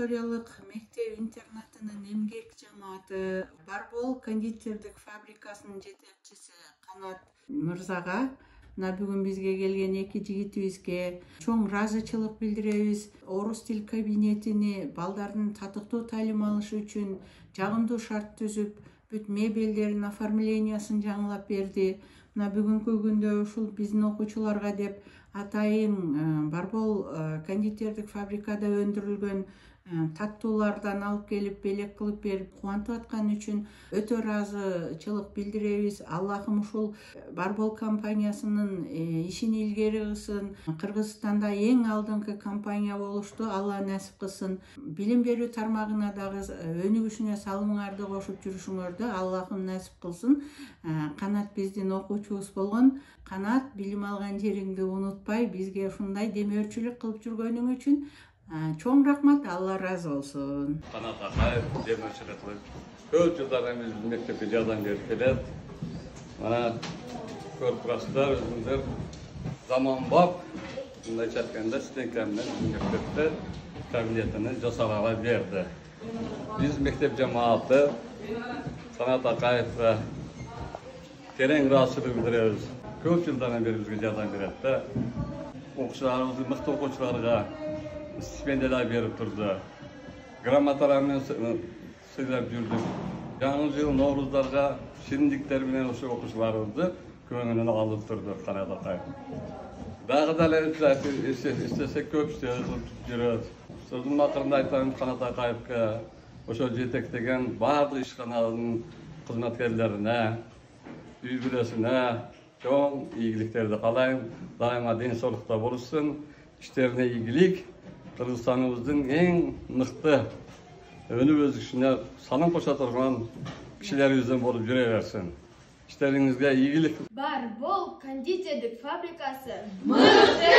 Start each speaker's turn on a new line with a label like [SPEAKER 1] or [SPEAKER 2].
[SPEAKER 1] Викториялык мектеп-интернатынын эмгек жамааты Барбол кондитердик фабрикасынын жетекчиси Канат мырзага мына бүгүн бизге келген эки жигитибизге чоң ыраазычылык билдиребиз. Орус тил кабинетини балдардын татыктуу таалим алышы үчүн жагымдуу шарт түзүп, бүт мебелдерин оформлениясын жаңылап берди. Мына бүгүнкү күндө ушул биздин окуучуларга деп атайын Барбол кондитердик фабрикада өндүрүлгөн таттуулардан алып келип белек кылып берип кубантып аткан үчүн өтө ыраазычылык билдиребиз. Аллахым ушул Барбол компаниясынын ишин илгери кылсын. Кыргызстанда эң алдыңкы компания болушту. Алла насип кылсын. Билим берүү тармагына дагы өнүгүшүнө салымыңарды кошуп жүрүшүңөрдү Аллахым насип кылсын. Канат биздин окуучубуз болгон. Канат, билим алган жериңди унутпай, бизге ушундай демөөрчүлүк кылып жүргөнүң үчүн чоң рахмат, Алла ыраазы болсун.
[SPEAKER 2] Канат акаев демөөрчүлүк кылып, көп жылдардан бери биздин мектепке жардам берип келет. Мына көрүп турасыздар, өзүңүздөр заманбап, мындайча айтканда, стенка менен мектепте кабинетini жасап берди. Биз мектеп жамааты Канат акаевге терең ыраазычылык билдиребиз. Көп жылдардан бери бизге жардам берет да. Окуучуларыбызды, мыкты окуучуларга стипендиялар берип турду. Грамоталар менен сыйлап жүрдүк. Жаңы жыл Нооруздарга шириндиктер менен ошо окуучуларыбызды көңүлүнө алып турду Канат акаев. Дагы деле иштесек көп иштеп жүрөт. Сөзүмдүн акырында айтам Канат акаевге ошо жетектеген баардык ишкананын кызматкерлерине, үй бүлөсүнө чоң ийгиликтерди каалайм. Дайыма ден соолукта болушсун. Иштерине ийгилик. Кыргызстаныбыздын эң мыкты өнүп өсүшүнө санын кошо турган кишилерибизден болуп жүрө берсин. Иштериңизге ийгилик.
[SPEAKER 3] Барбол кондитердик фабрикасы мыкты!